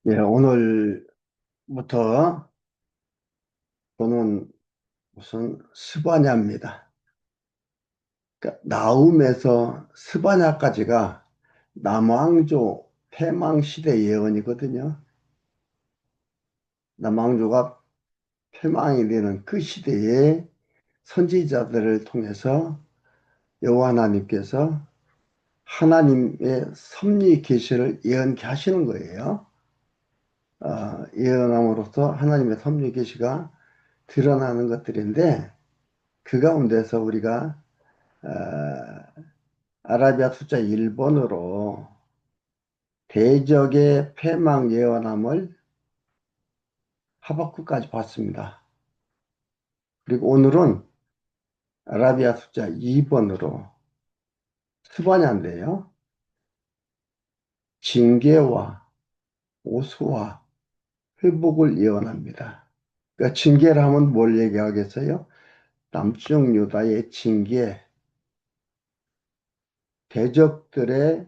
예, 오늘부터 보는 무슨 스바냐입니다. 그러니까 나움에서 스바냐까지가 남왕조 패망시대 예언이거든요. 남왕조가 패망이 되는 그 시대에 선지자들을 통해서 여호와 하나님께서 하나님의 섭리 계시를 예언케 하시는 거예요. 예언함으로써 하나님의 섭리 계시가 드러나는 것들인데 그 가운데서 우리가 아라비아 숫자 1번으로 대적의 패망 예언함을 하박국까지 봤습니다. 그리고 오늘은 아라비아 숫자 2번으로 스바냐인데요. 징계와 오수와 회복을 예언합니다. 그러니까 징계를 하면 뭘 얘기하겠어요? 남쪽 유다의 징계, 대적들의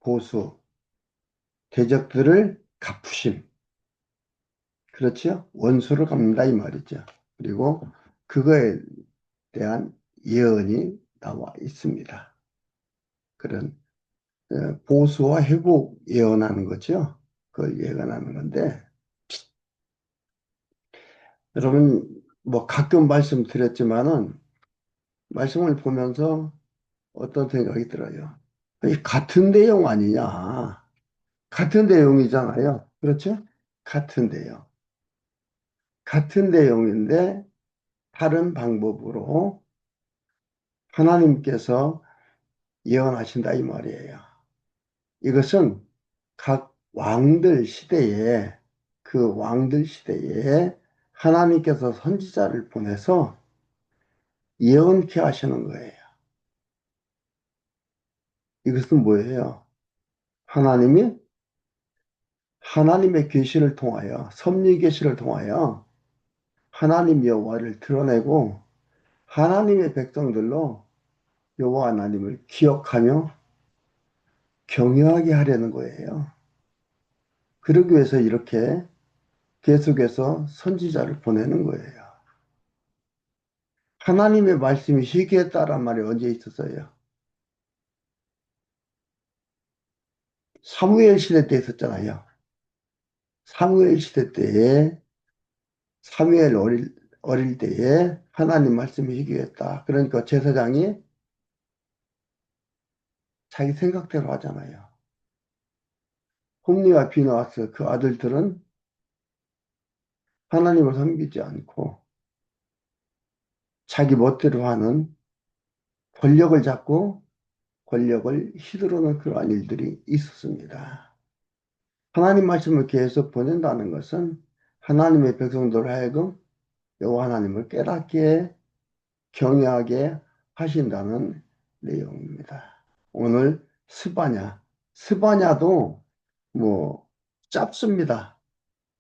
보수, 대적들을 갚으심. 그렇죠? 원수를 갚는다 이 말이죠. 그리고 그거에 대한 예언이 나와 있습니다. 그런 보수와 회복 예언하는 거죠. 그걸 예언하는 건데 여러분 뭐 가끔 말씀드렸지만은 말씀을 보면서 어떤 생각이 들어요. 이 같은 내용 아니냐. 같은 내용이잖아요. 그렇죠? 같은 내용. 같은 내용인데 다른 방법으로 하나님께서 예언하신다 이 말이에요. 이것은 각 왕들 시대에 그 왕들 시대에 하나님께서 선지자를 보내서 예언케 하시는 거예요. 이것은 뭐예요? 하나님이 하나님의 계시를 통하여 섭리 계시를 통하여 하나님 여호와를 드러내고 하나님의 백성들로 여호와 하나님을 기억하며 경외하게 하려는 거예요. 그러기 위해서 이렇게 계속해서 선지자를 보내는 거예요. 하나님의 말씀이 시기했다란 말이 언제 있었어요? 사무엘 시대 때 있었잖아요. 사무엘 시대 때에 사무엘 어릴 때에 하나님 말씀이 시기했다. 그러니까 제사장이 자기 생각대로 하잖아요. 홈리와 비느하스 그 아들들은 하나님을 섬기지 않고 자기 멋대로 하는 권력을 잡고 권력을 휘두르는 그러한 일들이 있었습니다. 하나님 말씀을 계속 보낸다는 것은 하나님의 백성들 하여금 여호와 하나님을 깨닫게 경외하게 하신다는 내용입니다. 오늘 스바냐, 스바냐도 뭐 짧습니다.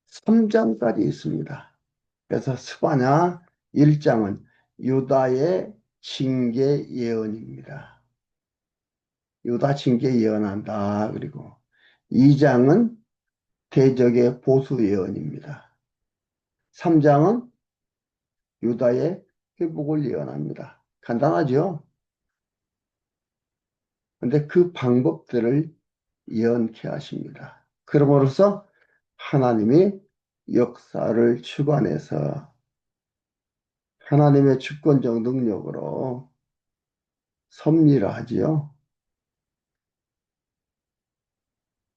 3장까지 있습니다. 그래서 스바냐 1장은 유다의 징계 예언입니다. 유다 징계 예언한다. 그리고 2장은 대적의 보수 예언입니다. 3장은 유다의 회복을 예언합니다. 간단하죠? 근데 그 방법들을 예언케 하십니다. 그러므로써 하나님이 역사를 주관해서 하나님의 주권적 능력으로 섭리를 하지요.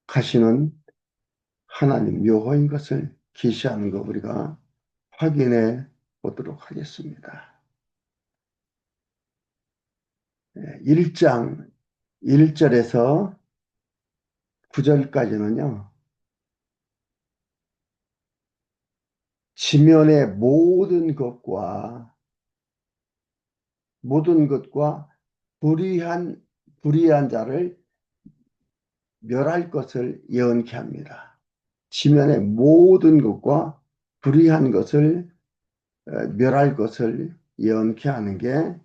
가시는 하나님 묘호인 것을 계시하는 거 우리가 확인해 보도록 하겠습니다. 1장 1절에서 9절까지는요. 지면의 모든 것과 불의한 자를 멸할 것을 예언케 합니다. 지면의 모든 것과 불의한 것을 멸할 것을 예언케 하는 게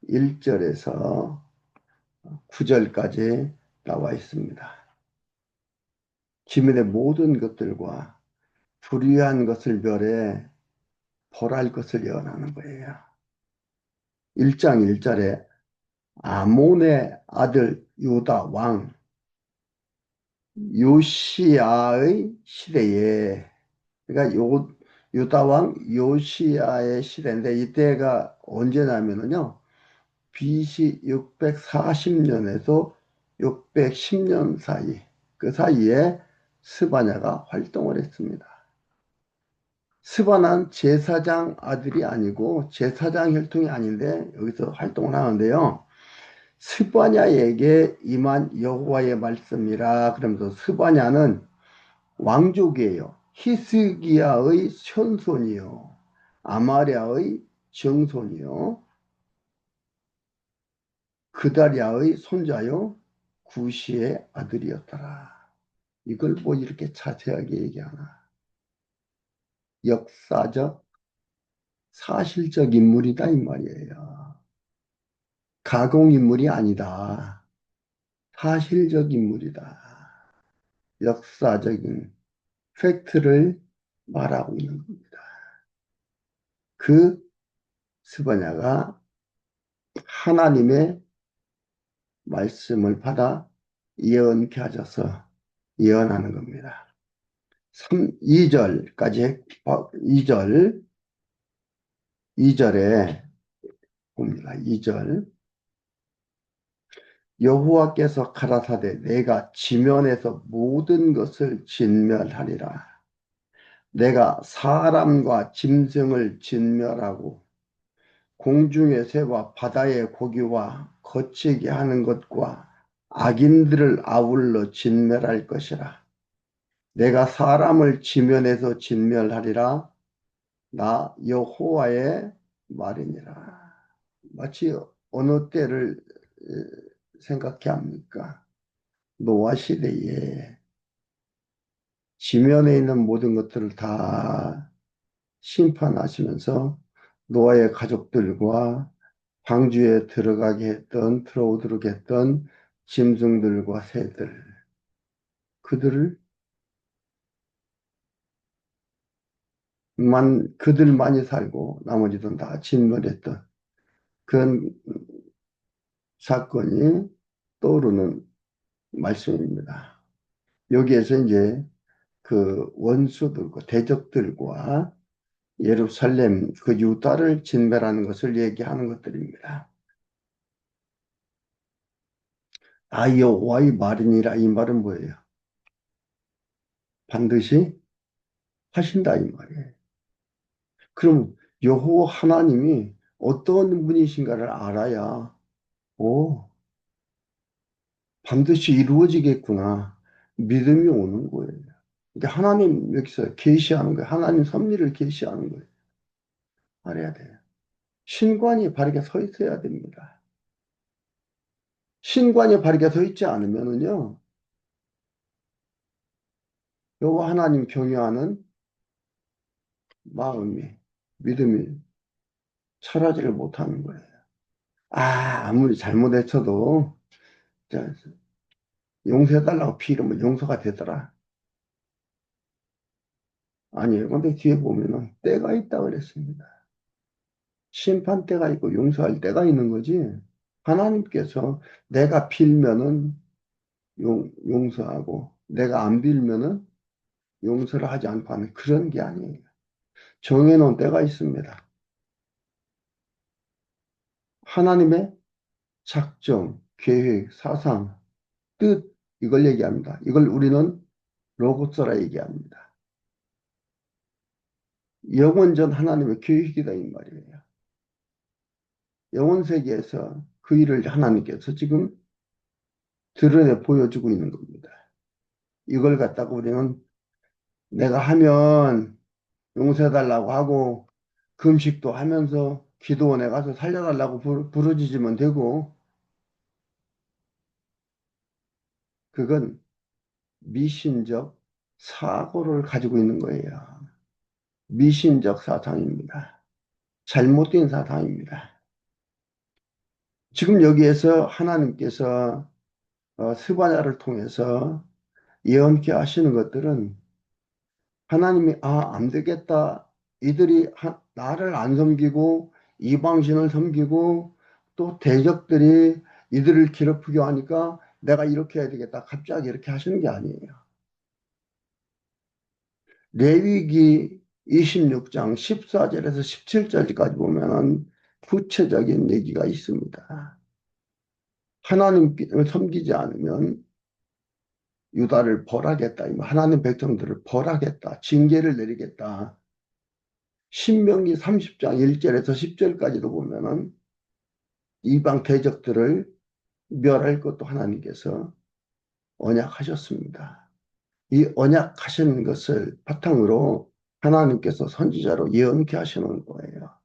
1절에서 9절까지 나와 있습니다. 지면의 모든 것들과 불의한 것을 멸해 벌할 것을 예언하는 거예요. 1장 1절에 아몬의 아들 유다 왕 요시야의 시대에, 그러니까 유다 왕 요시야의 시대인데, 이때가 언제냐면요, BC 640년에서 610년 사이, 그 사이에 스바냐가 활동을 했습니다. 스바냐는 제사장 아들이 아니고 제사장 혈통이 아닌데 여기서 활동을 하는데요. 스바냐에게 임한 여호와의 말씀이라 그러면서, 스바냐는 왕족이에요. 히스기야의 손손이요, 아마랴의 정손이요, 그다랴의 손자요, 구시의 아들이었더라. 이걸 뭐 이렇게 자세하게 얘기하나. 역사적, 사실적 인물이다 이 말이에요. 가공 인물이 아니다. 사실적 인물이다. 역사적인 팩트를 말하고 있는 겁니다. 그 스바냐가 하나님의 말씀을 받아 예언케 하셔서 예언하는 겁니다. 2절까지, 2절, 2절에 봅니다. 2절. 여호와께서 가라사대 내가 지면에서 모든 것을 진멸하리라. 내가 사람과 짐승을 진멸하고 공중의 새와 바다의 고기와 거치게 하는 것과 악인들을 아울러 진멸할 것이라. 내가 사람을 지면에서 진멸하리라. 나 여호와의 말이니라. 마치 어느 때를 생각해 합니까? 노아 시대에 지면에 있는 모든 것들을 다 심판하시면서 노아의 가족들과 방주에 들어가게 했던, 들어오도록 했던 짐승들과 새들, 그들을 그들만이 살고 나머지는 다 진멸했던 그런 사건이 떠오르는 말씀입니다. 여기에서 이제 그 원수들과 대적들과 예루살렘 그 유다를 진멸하는 것을 얘기하는 것들입니다. 아, 여호와의 말이니라, 이 말은 뭐예요? 반드시 하신다 이 말이에요. 그럼 여호와 하나님이 어떤 분이신가를 알아야, 오, 반드시 이루어지겠구나, 믿음이 오는 거예요. 그러니까 하나님 여기서 계시하는 거예요. 하나님 섭리를 계시하는 거예요. 알아야 돼요. 신관이 바르게 서 있어야 됩니다. 신관이 바르게 서 있지 않으면은요, 여호와 하나님 경외하는 마음이, 믿음이 철하지를 못하는 거예요. 아무리 잘못했어도 저, 용서해달라고 피이러면 용서가 되더라. 아니에요. 근데 뒤에 보면은 때가 있다 그랬습니다. 심판 때가 있고 용서할 때가 있는 거지. 하나님께서 내가 빌면은 용서하고 내가 안 빌면은 용서를 하지 않고 하는 그런 게 아니에요. 정해놓은 때가 있습니다. 하나님의 작정, 계획, 사상, 뜻, 이걸 얘기합니다. 이걸 우리는 로고스라 얘기합니다. 영원전 하나님의 계획이다 이 말이에요. 영원 세계에서 그 일을 하나님께서 지금 드러내 보여주고 있는 겁니다. 이걸 갖다가 우리는 내가 하면 용서해달라고 하고 금식도 하면서 기도원에 가서 살려달라고 부르짖으면 되고, 그건 미신적 사고를 가지고 있는 거예요. 미신적 사상입니다. 잘못된 사상입니다. 지금 여기에서 하나님께서 스바냐를 통해서 예언케 하시는 것들은 하나님이 안 되겠다. 이들이 나를 안 섬기고 이방신을 섬기고 또 대적들이 이들을 괴롭히게 하니까 내가 이렇게 해야 되겠다. 갑자기 이렇게 하시는 게 아니에요. 레위기 26장 14절에서 17절까지 보면은 구체적인 얘기가 있습니다. 하나님을 섬기지 않으면 유다를 벌하겠다. 하나님 백성들을 벌하겠다. 징계를 내리겠다. 신명기 30장 1절에서 10절까지도 보면은 이방 대적들을 멸할 것도 하나님께서 언약하셨습니다. 이 언약하시는 것을 바탕으로 하나님께서 선지자로 예언케 하시는 거예요.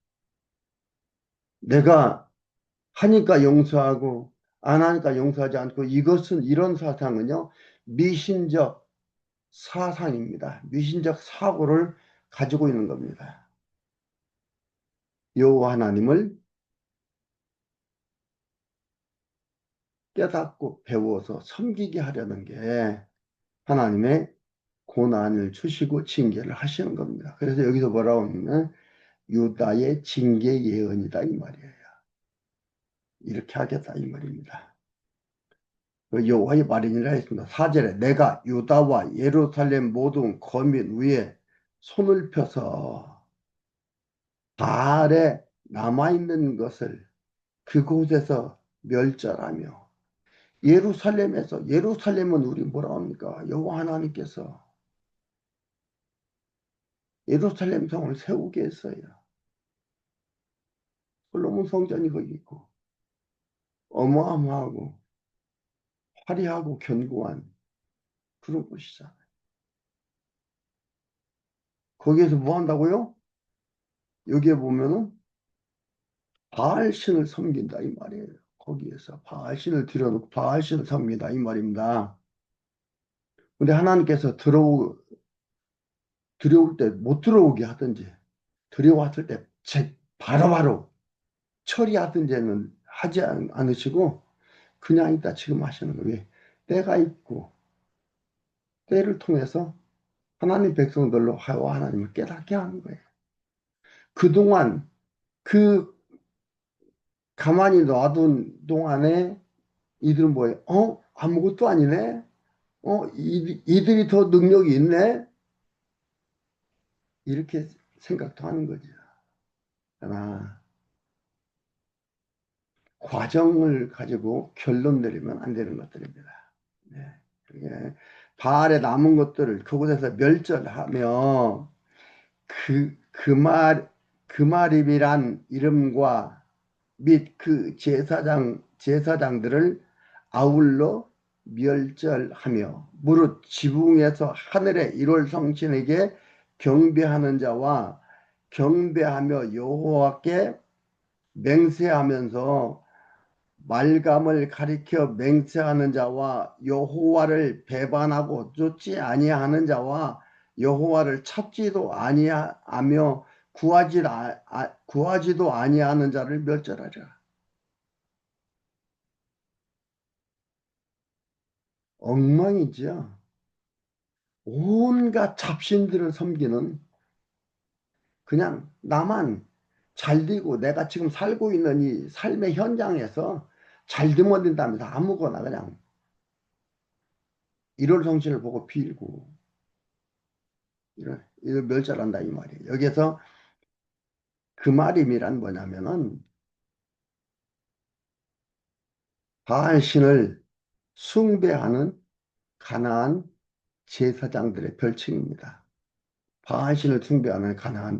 내가 하니까 용서하고 안 하니까 용서하지 않고 이것은 이런 사상은요. 미신적 사상입니다. 미신적 사고를 가지고 있는 겁니다. 여호와 하나님을 깨닫고 배워서 섬기게 하려는 게 하나님의 고난을 주시고 징계를 하시는 겁니다. 그래서 여기서 뭐라고 하냐면 유다의 징계 예언이다 이 말이에요. 이렇게 하겠다 이 말입니다. 그 여호와의 말이니라 했습니다. 4절에 내가 유다와 예루살렘 모든 거민 위에 손을 펴서 바알에 남아있는 것을 그곳에서 멸절하며 예루살렘은 우리 뭐라 합니까? 여호와 하나님께서 예루살렘 성을 세우게 했어요. 솔로몬 성전이 거기 있고 어마어마하고 화려하고 견고한 그런 곳이잖아요. 거기에서 뭐 한다고요? 여기에 보면은 바알신을 섬긴다 이 말이에요. 거기에서 바알신을 들여놓고 바알신을 섬긴다 이 말입니다. 근데 하나님께서 들여올 때 못 들어오게 하든지 들여왔을 때 바로바로 처리하든지는 하지 않으시고 그냥 있다 지금 하시는 거예요. 왜? 때가 있고 때를 통해서 하나님 백성들로 하나님을 깨닫게 하는 거예요. 그동안 그 가만히 놔둔 동안에 이들은 뭐예요? 아무것도 아니네? 이들이 더 능력이 있네? 이렇게 생각도 하는 거죠. 그러나 과정을 가지고 결론 내리면 안 되는 것들입니다. 네. 그게 바알에 남은 것들을 그곳에서 멸절하며 그마립이란 이름과 및 그 제사장들을 아울러 멸절하며 무릇 지붕에서 하늘의 일월 성신에게 경배하는 자와 경배하며 여호와께 맹세하면서 말감을 가리켜 맹세하는 자와 여호와를 배반하고 쫓지 아니하는 자와 여호와를 찾지도 아니하며 구하지도 아니하는 자를 멸절하라. 엉망이지요. 온갖 잡신들을 섬기는 그냥 나만 잘 되고 내가 지금 살고 있는 이 삶의 현장에서 잘 되면 된다면서 아무거나 그냥 일월성신을 보고 빌고 이걸 멸절한다 이 말이에요. 여기에서 그 말임이란 뭐냐면은 바알신을 숭배하는 가나안 제사장들의 별칭입니다. 바알신을 숭배하는 가나안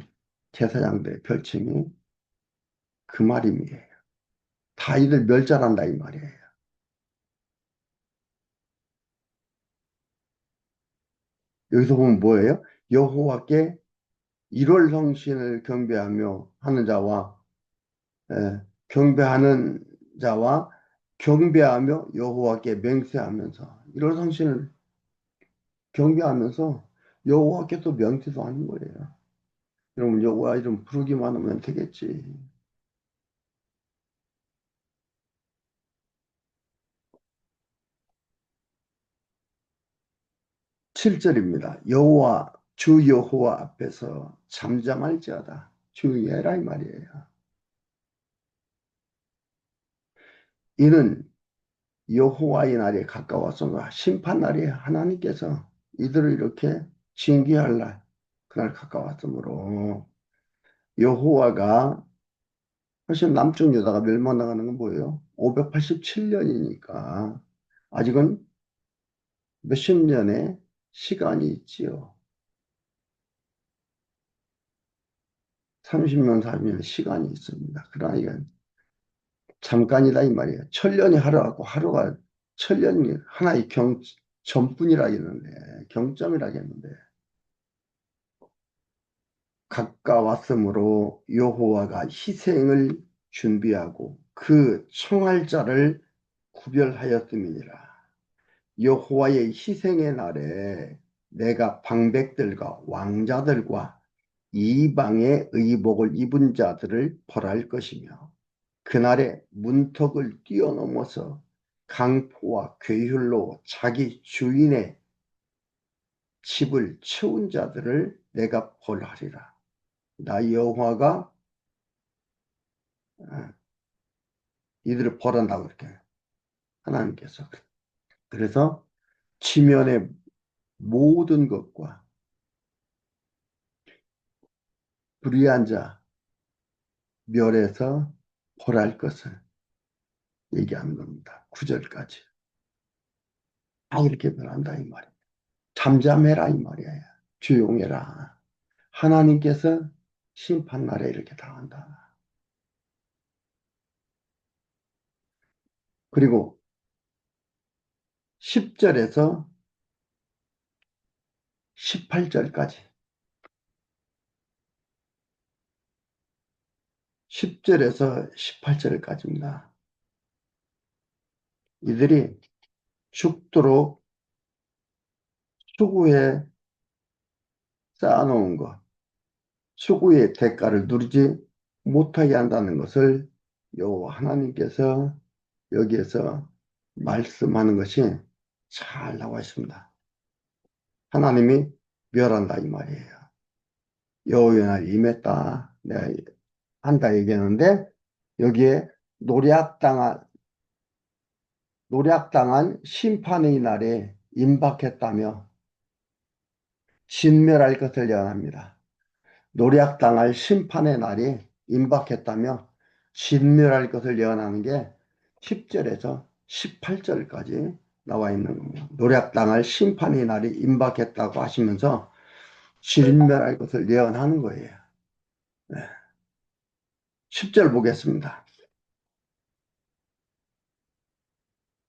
제사장들의 별칭이 그 말임이에요. 다 이들 멸절한다 이 말이에요. 여기서 보면 뭐예요? 여호와께 일월 성신을 경배하며 하는 자와 경배하는 자와 경배하며 여호와께 맹세하면서 일월 성신을 경배하면서 여호와께 또 명태도 하는 거예요. 여러분 여호와 이름 부르기만 하면 되겠지. 7절입니다. 여호와 주 여호와 앞에서 잠잠할지어다. 주의해라 이 말이에요. 이는 여호와의 날이 가까워서 심판 날이 하나님께서 이들을 이렇게 징계할 날, 그날 가까웠으므로 여호와가 사실 남쪽 유다가 멸망당하는 건 뭐예요? 587년이니까 아직은 몇십 년의 시간이 있지요. 30년, 40년 시간이 있습니다. 그러나 이건 잠깐이다 이 말이에요. 천년이 하루하고 하루가 천년이 하나의 전뿐이라겠는데 경점이라겠는데 가까웠으므로 여호와가 희생을 준비하고 그 청할 자를 구별하였음이니라. 여호와의 희생의 날에 내가 방백들과 왕자들과 이방의 의복을 입은 자들을 벌할 것이며 그날에 문턱을 뛰어넘어서 강포와 괴휼로 자기 주인의 집을 채운 자들을 내가 벌하리라. 나 여호와가 어, 이들을 벌한다고 이렇게 하나님께서. 그래서 지면의 모든 것과 불의한 자 멸해서 벌할 것을 얘기하는 겁니다. 9절까지. 다 이렇게 멸한다 이 말이에요. 잠잠해라 이 말이에요. 조용해라. 하나님께서 심판날에 이렇게 당한다. 그리고 10절에서 18절까지 10절에서 18절까지입니다. 이들이 죽도록 추구해 쌓아놓은 것, 추구의 대가를 누리지 못하게 한다는 것을 여호와 하나님께서 여기에서 말씀하는 것이 잘 나와 있습니다. 하나님이 멸한다 이 말이에요. 여호와의 날이 임했다. 내가 한다 얘기하는데 여기에 노략당한 심판의 날에 임박했다며 진멸할 것을 예언합니다. 노략당할 심판의 날이 임박했다며 진멸할 것을 예언하는 게 10절에서 18절까지 나와 있는 겁니다. 노략당할 심판의 날이 임박했다고 하시면서 진멸할 것을 예언하는 거예요. 네. 10절 보겠습니다.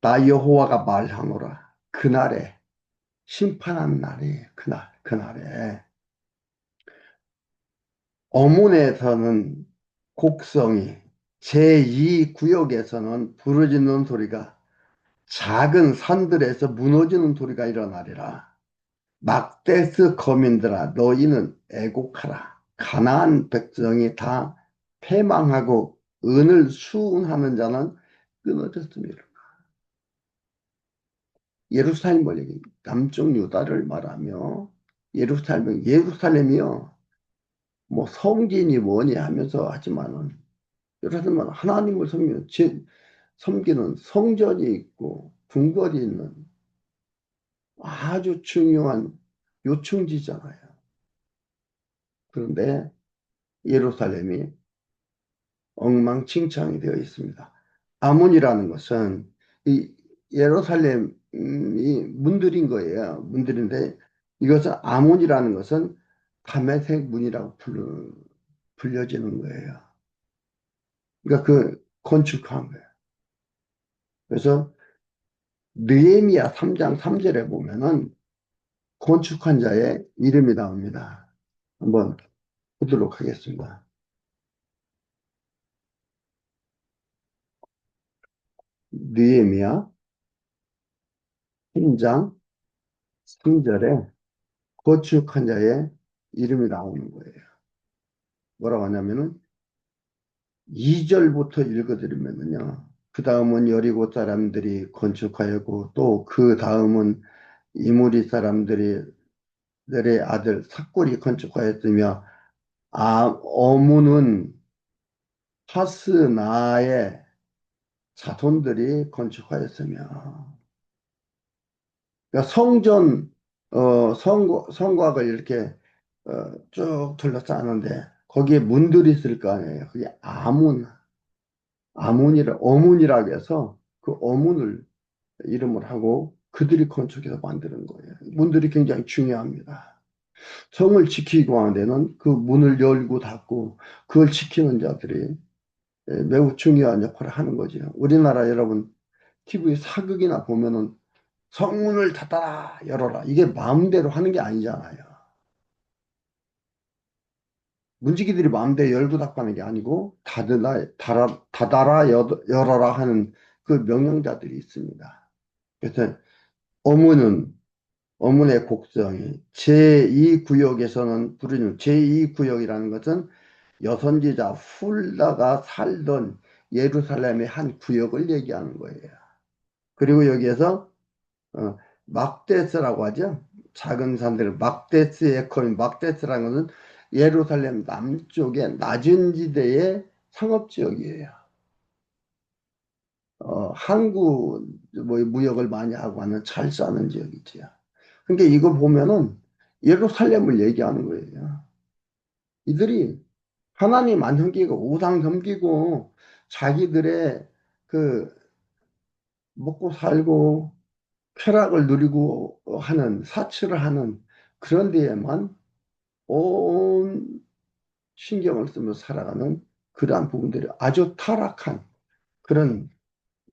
나 여호와가 말하노라. 그날에 심판한 날이 그날에 어문에서는 곡성이 제2구역에서는 부러지는 소리가 작은 산들에서 무너지는 소리가 일어나리라. 막데스 거민들아 너희는 애곡하라. 가나안 백성이 다 패망하고 은을 수운하는 자는 끊어졌습니다. 예루살렘을 얘기 남쪽 유다를 말하며 예루살렘이요 뭐 성진이 뭐니 하면서 하지만은 예루살렘은 하나님을 섬기는 성전이 있고 궁궐이 있는 아주 중요한 요충지잖아요. 그런데 예루살렘이 엉망진창이 되어 있습니다. 아문이라는 것은 이 예루살렘이 문들인 거예요. 문들인데 이것은 아문이라는 것은 다메섹 문이라고 불려지는 거예요. 그러니까 그 건축한 거예요. 그래서 느헤미야 3장 3절에 보면은 건축한 자의 이름이 나옵니다. 한번 보도록 하겠습니다. 느헤미야 3장 3절에 건축한 자의 이름이 나오는 거예요. 뭐라고 하냐면은 2절부터 읽어드리면은요. 그 다음은 여리고 사람들이 건축하였고 또 그 다음은 이무리 사람들이 들의 아들 삭골이 건축하였으며 어문은 하스나의 자손들이 건축하였으며 그러니까 성곽을 이렇게 쭉 둘러싸는데 거기에 문들이 있을 거 아니에요. 그게 어문이라고 해서 그 어문을 이름을 하고 그들이 건축해서 만드는 거예요. 문들이 굉장히 중요합니다. 성을 지키고 하는 데는 그 문을 열고 닫고 그걸 지키는 자들이 매우 중요한 역할을 하는 거죠. 우리나라 여러분 TV 사극이나 보면은 성문을 닫아라 열어라 이게 마음대로 하는 게 아니잖아요. 문지기들이 마음대로 열고 닫고 하는 게 아니고 닫아라 열어라 하는 그 명령자들이 있습니다. 그래서 어문은 어문의 곡성이 제2구역에서는 부르는 제2구역이라는 것은 여선지자 훌다가 살던 예루살렘의 한 구역을 얘기하는 거예요. 그리고 여기에서 막데스라고 하죠. 작은 산들 막데스의 거인 막데스라는 것은 예루살렘 남쪽의 낮은 지대의 상업지역이에요. 항구 뭐 무역을 많이 하고 하는 잘 사는 지역이죠. 그러니까 이거 보면은 예루살렘을 얘기하는 거예요. 이들이 하나님 안 섬기고 우상 섬기고 자기들의 그 먹고 살고 쾌락을 누리고 하는 사치를 하는 그런 데에만 온 신경을 쓰며 살아가는 그러한 부분들이 아주 타락한 그런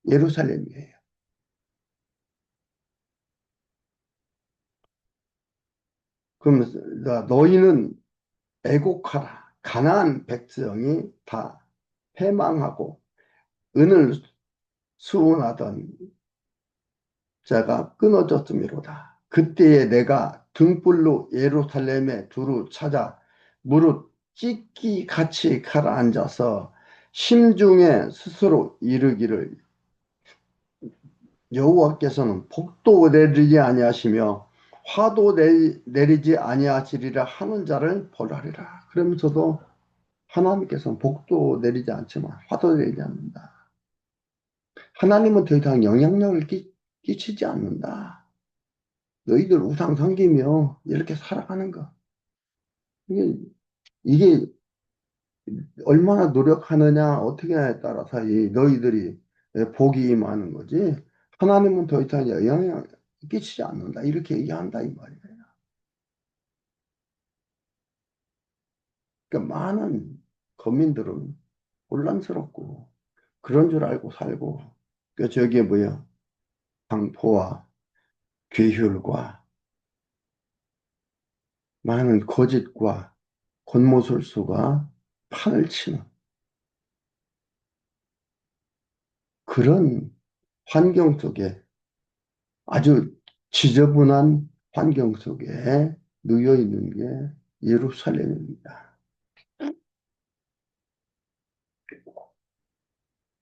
예루살렘이에요. 그러면서 너희는 애곡하라. 가나안 백성이 다 패망하고 은을 수원하던 자가 끊어졌음이로다. 그때에 내가 등불로 예루살렘에 두루 찾아 무릇 찢기 같이 가라앉아서 심중에 스스로 이르기를 여호와께서는 복도 내리지 아니하시며 화도 내리지 아니하시리라 하는 자를 벌하리라. 그러면서도 하나님께서는 복도 내리지 않지만 화도 내리지 않는다. 하나님은 더 이상 영향력을 끼치지 않는다. 너희들 우상 섬기며 이렇게 살아가는 거. 이게 얼마나 노력하느냐, 어떻게 하냐에 따라서 너희들이 복이 임하는 거지. 하나님은 더 이상 영향을 끼치지 않는다. 이렇게 얘기한다, 이 말이에요. 그러니까 많은 거민들은 혼란스럽고 그런 줄 알고 살고, 그 저기에 뭐야, 강포와 괴휼과 많은 거짓과 곤모술수가 판을 치는 그런 환경 속에 아주 지저분한 환경 속에 놓여 있는 게 예루살렘입니다.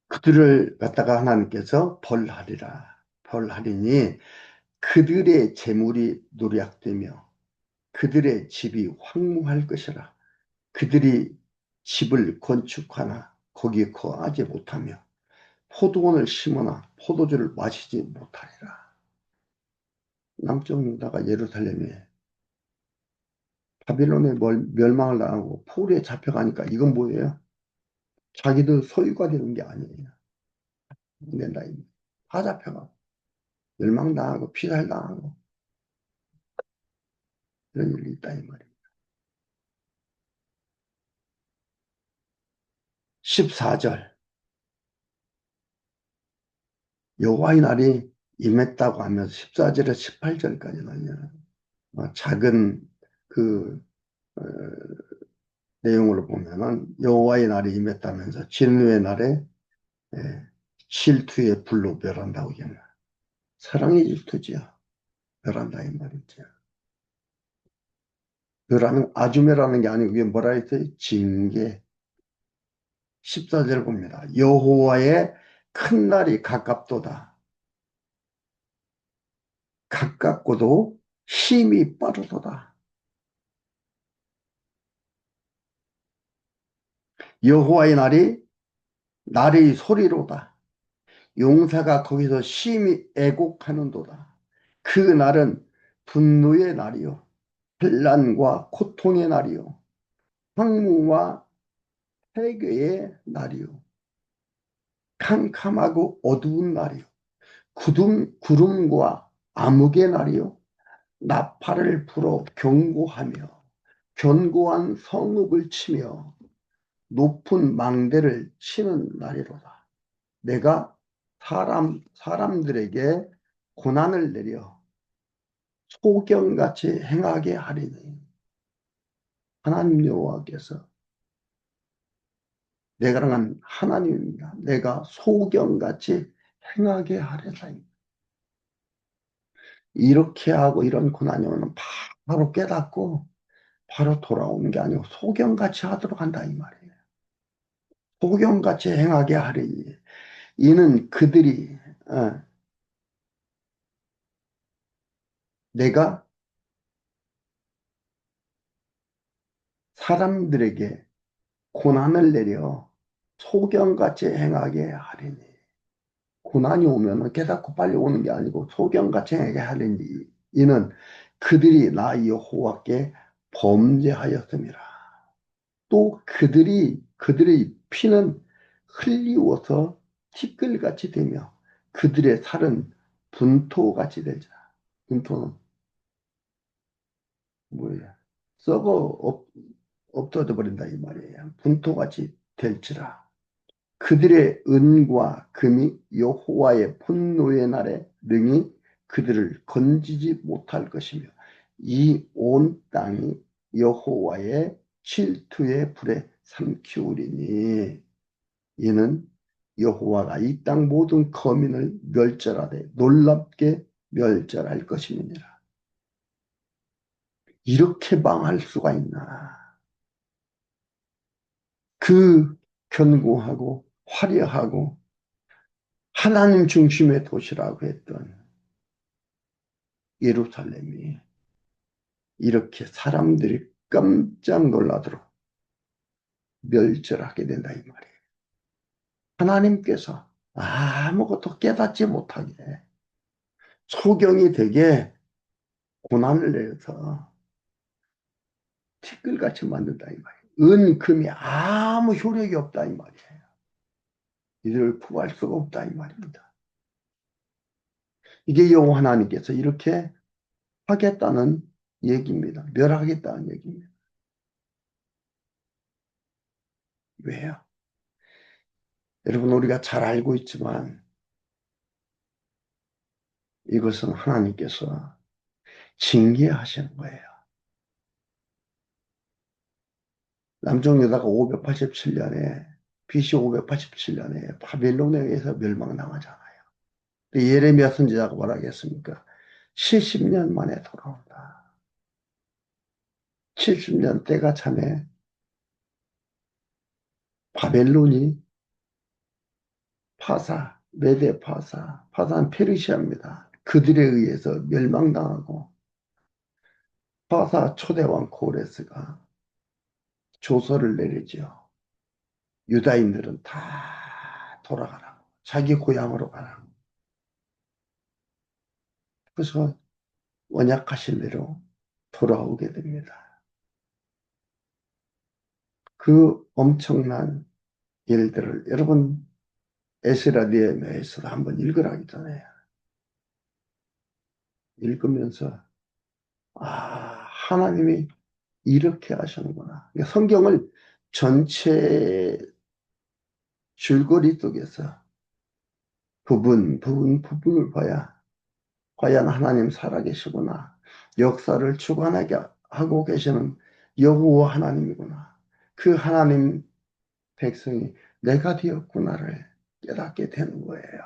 그들을 갖다가 하나님께서 벌하리라. 벌하리니 그들의 재물이 노략되며 그들의 집이 황무할 것이라. 그들이 집을 건축하나 거기에 거하지 못하며 포도원을 심으나 포도주를 마시지 못하리라. 남쪽 유다가 예루살렘에 바빌론의 멸망을 당하고 포로에 잡혀가니까 이건 뭐예요? 자기들 소유가 되는 게 아니에요. 된다. 다 잡혀가고 멸망당하고 피살당하고 이런 일이 있다 이 말이에요. 14절 여호와의 날이 임했다고 하면서 14절에서 18절까지는 작은 그 어, 내용으로 보면은 여호와의 날이 임했다면서 진노의 날에 예, 질투의 불로 멸한다고 얘기합니다. 사랑의 질투지요. 멸한다 이 말이죠. 멸하는 아주 멸하는 게 아니고 이게 뭐라 했어요? 징계. 14절 봅니다. 여호와의 큰 날이 가깝도다. 가깝고도 힘이 빠르도다. 여호와의 날이 날의 소리로다. 용사가 거기서 심히 애곡하는도다. 그 날은 분노의 날이요, 환난과 고통의 날이요, 황무와 회개의 날이요, 캄캄하고 어두운 날이요, 구름과 암흑의 날이요, 나팔을 불어 경고하며 견고한 성읍을 치며 높은 망대를 치는 날이로다. 내가 사람들에게 고난을 내려 소경같이 행하게 하리니. 하나님 여호와께서, 내가 는 하나님입니다. 내가 소경같이 행하게 하리라. 이렇게 하고 이런 고난이 오면 바로 깨닫고 바로 돌아오는 게 아니고 소경같이 하도록 한다 이 말이에요. 소경같이 행하게 하리니. 이는 그들이 내가 사람들에게 고난을 내려 소경같이 행하게 하리니. 고난이 오면 깨닫고 빨리 오는 게 아니고 소경같이 행하게 하리니. 이는 그들이 나 여호와께 범죄하였음이라. 또 그들의 피는 흘리워서 티끌같이 되며 그들의 살은 분토같이 되자. 분토는 뭐예요? 썩어 없어져 버린다 이 말이에요. 분토같이 될지라. 그들의 은과 금이 여호와의 분노의 날에 능히 그들을 건지지 못할 것이며 이 온 땅이 여호와의 질투의 불에 삼키우리니. 이는 여호와가 이 땅 모든 거민을 멸절하되 놀랍게 멸절할 것임이니라. 이렇게 망할 수가 있나? 그 견고하고 화려하고 하나님 중심의 도시라고 했던 예루살렘이 이렇게 사람들이 깜짝 놀라도록 멸절하게 된다 이 말이에요. 하나님께서 아무것도 깨닫지 못하게 소경이 되게 고난을 내서 티끌같이 만든다 이 말이에요. 은, 금이 아무 효력이 없다 이 말이에요. 이들을 구할 수가 없다 이 말입니다. 이게 여호와 하나님께서 이렇게 하겠다는 얘기입니다. 멸하겠다는 얘기입니다. 왜요? 여러분, 우리가 잘 알고 있지만 이것은 하나님께서 징계하시는 거예요. 남쪽 유다가 587년에 BC 587년에 바벨론에 의해서 멸망당하잖아요. 예레미야 선지자가 뭐라 하겠습니까? 70년 만에 돌아온다. 70년 때가 참에 바벨론이 메데 파사는 페르시아입니다. 그들에 의해서 멸망당하고 파사 초대왕 코레스가 조서를 내리죠. 유다인들은 다 돌아가라고. 자기 고향으로 가라고. 그래서 언약하신 대로 돌아오게 됩니다. 그 엄청난 일들을 여러분 에스라 느헤미야에서 한번 읽으라 했잖아요. 읽으면서 하나님이 이렇게 하시는구나. 그러니까 성경을 전체 줄거리 속에서 부분을 봐야 과연 하나님 살아계시구나. 역사를 주관하게 하고 계시는 여호와 하나님이구나. 그 하나님 백성이 내가 되었구나를 깨닫게 되는 거예요.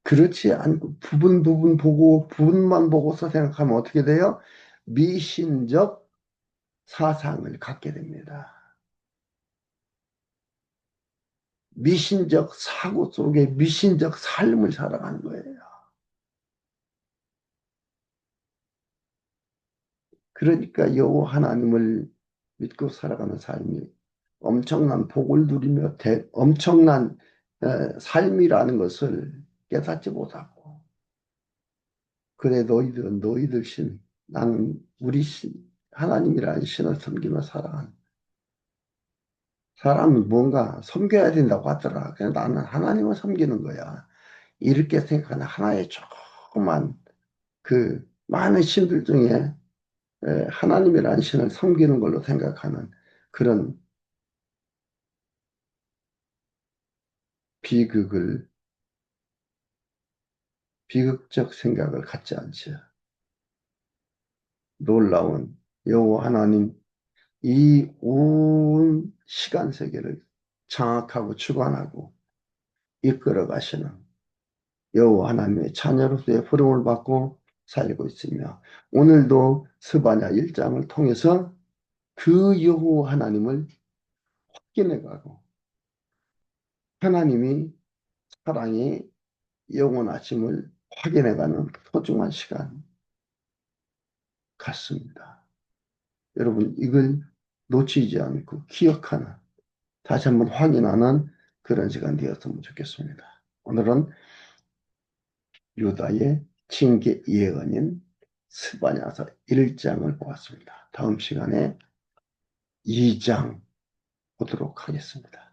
그렇지 않고 부분만 보고서 생각하면 어떻게 돼요? 미신적 사상을 갖게 됩니다. 미신적 사고 속에 미신적 삶을 살아가는 거예요. 그러니까 여호와 하나님을 믿고 살아가는 삶이 엄청난 복을 누리며 엄청난 삶이라는 것을 깨닫지 못하고, 그래 너희들은 너희들 신, 나는 우리 신, 하나님이라는 신을 섬기며 살아가는, 사람은 뭔가 섬겨야 된다고 하더라. 그냥 나는 하나님을 섬기는 거야. 이렇게 생각하는 하나의 조그만 그 많은 신들 중에 하나님이라는 신을 섬기는 걸로 생각하는 그런 비극을, 비극적 생각을 갖지 않죠. 놀라운 여호와 하나님, 이 온 시간 세계를 장악하고 주관하고 이끌어 가시는 여호와 하나님의 자녀로서의 부름을 받고 살고 있으며, 오늘도 스바냐 1장을 통해서 그 여호와 하나님을 확인해 가고, 하나님이 사랑이 영원하심을 확인해 가는 소중한 시간 같습니다. 여러분, 이걸 놓치지 않고 기억하는, 다시 한번 확인하는 그런 시간 되었으면 좋겠습니다. 오늘은 유다의 징계 예언인 스바냐서 1장을 보았습니다. 다음 시간에 2장 보도록 하겠습니다.